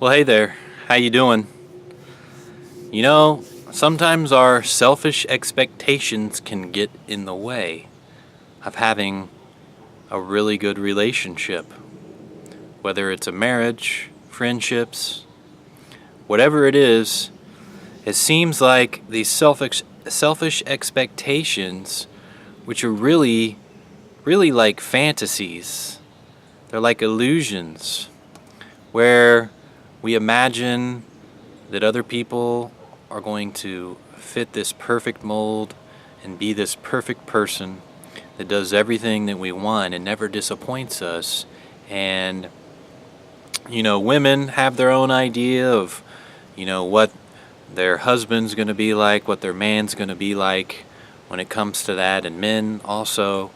Well, hey there. How you doing? Sometimes our selfish expectations can get in the way of having a really good relationship. Whether it's a marriage, friendships, whatever it seems like these selfish expectations, which are really like fantasies. They're like illusions where we imagine that other people are going to fit this perfect mold and be this perfect person that does everything that we want and never disappoints us. And, women have their own idea of, what their husband's going to be like, what their man's going to be like when it comes to that. And men also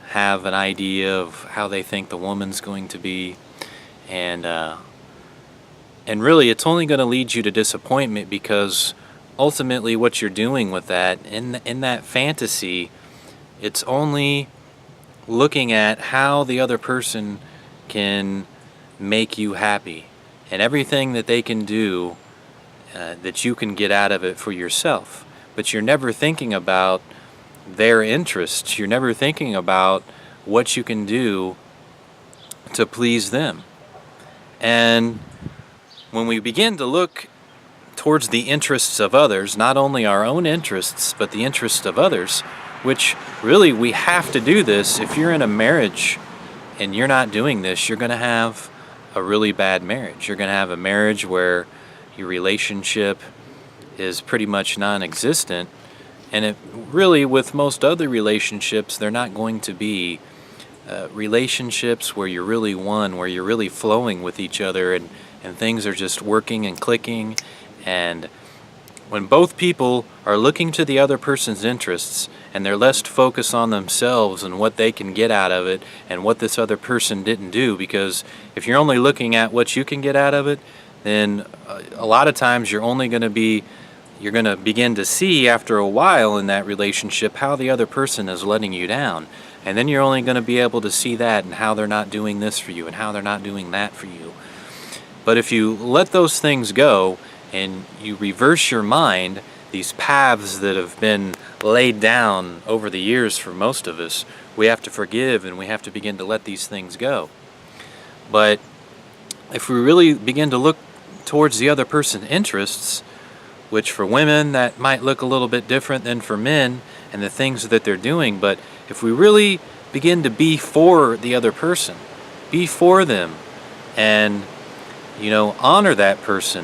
have an idea of how they think the woman's going to be. And, and really, it's only going to lead you to disappointment because ultimately what you're doing with that, in that fantasy, it's only looking at how the other person can make you happy and everything that they can do that you can get out of it for yourself. But you're never thinking about their interests. You're never thinking about what you can do to please them. And when we begin to look towards the interests of others, not only our own interests, but the interests of others, which really we have to do this. If you're in a marriage and you're not doing this, you're going to have a really bad marriage. You're going to have a marriage where your relationship is pretty much non-existent. And it really, with most other relationships, they're not going to be relationships where you're really one, where you're really flowing with each other and things are just working and clicking. And when both people are looking to the other person's interests and they're less focused on themselves and what they can get out of it and what this other person didn't do, because if you're only looking at what you can get out of it, then a lot of times you're going to begin to see after a while in that relationship how the other person is letting you down. And then you're only going to be able to see that and how they're not doing this for you and how they're not doing that for you. But if you let those things go and you reverse your mind, these paths that have been laid down over the years for most of us, we have to forgive and we have to begin to let these things go. But if we really begin to look towards the other person's interests, which for women that might look a little bit different than for men and the things that they're doing, but if we really begin to be for the other person, be for them, and honor that person.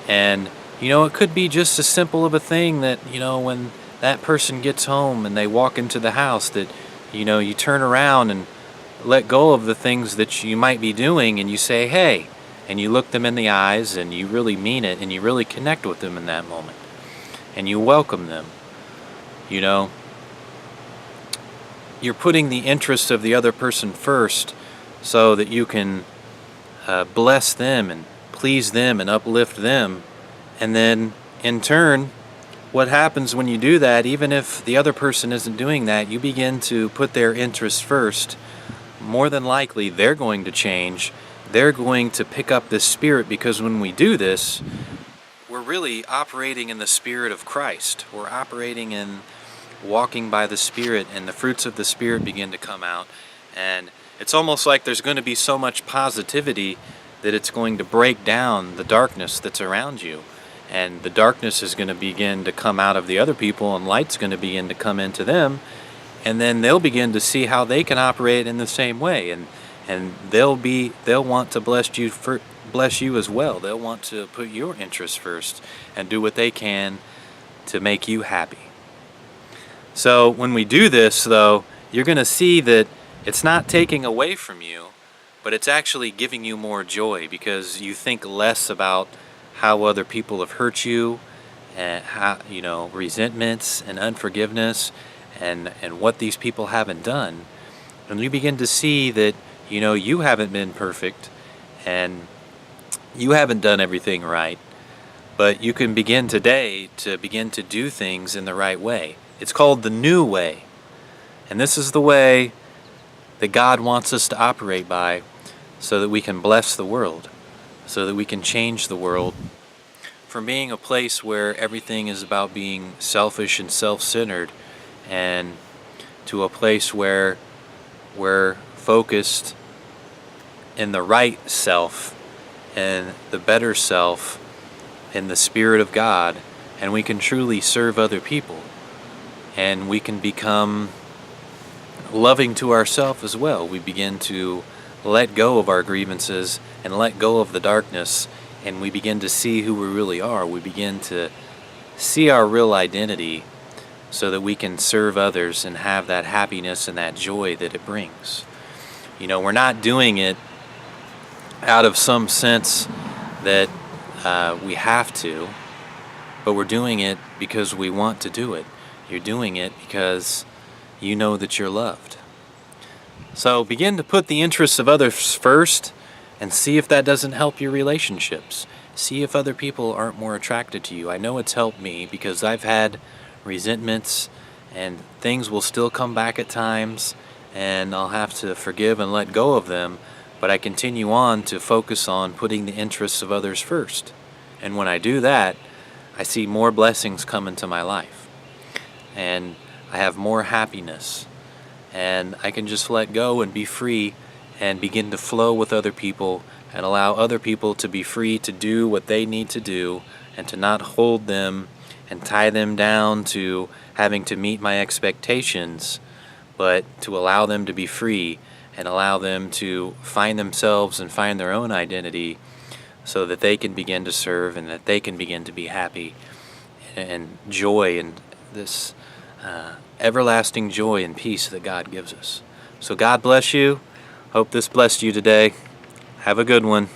And it could be just as simple of a thing that when that person gets home and they walk into the house, that you turn around and let go of the things that you might be doing and you say, hey, and you look them in the eyes and you really mean it and you really connect with them in that moment and you welcome them. You're putting the interests of the other person first so that you can bless them and please them and uplift them. And then in turn, what happens when you do that, even if the other person isn't doing that, you begin to put their interests first. More than likely, they're going to change. They're going to pick up this spirit, because when we do this, we're really operating in the spirit of Christ. We're operating in walking by the Spirit, and the fruits of the Spirit begin to come out. And it's almost like there's going to be so much positivity that it's going to break down the darkness that's around you. And the darkness is going to begin to come out of the other people, and light's going to begin to come into them. And then they'll begin to see how they can operate in the same way. And they'll want to bless you as well. They'll want to put your interests first and do what they can to make you happy. So when we do this, though, you're going to see that it's not taking away from you, but it's actually giving you more joy, because you think less about how other people have hurt you, and how, resentments and unforgiveness and what these people haven't done. And you begin to see that, you haven't been perfect and you haven't done everything right, but you can begin today to begin to do things in the right way. It's called the new way. And this is the way that God wants us to operate by, so that we can bless the world. so that we can change the world from being a place where everything is about being selfish and self-centered, and to a place where we're focused in the right self and the better self in the Spirit of God, and we can truly serve other people, and we can become loving to ourselves as well. We begin to let go of our grievances and let go of the darkness, and we begin to see who we really are. We begin to see our real identity so that we can serve others and have that happiness and that joy that it brings. You know, we're not doing it out of some sense that we have to, but we're doing it because we want to do it. You're doing it because you know that you're loved. So begin to put the interests of others first and see if that doesn't help your relationships. See if other people aren't more attracted to you. I know it's helped me because I've had resentments and things will still come back at times, and I'll have to forgive and let go of them, but I continue on to focus on putting the interests of others first. And when I do that, I see more blessings come into my life, and I have more happiness, and I can just let go and be free and begin to flow with other people and allow other people to be free to do what they need to do, and to not hold them and tie them down to having to meet my expectations, but to allow them to be free and allow them to find themselves and find their own identity so that they can begin to serve and that they can begin to be happy and joy and this everlasting joy and peace that God gives us. So God bless you. Hope this blessed you today. Have a good one.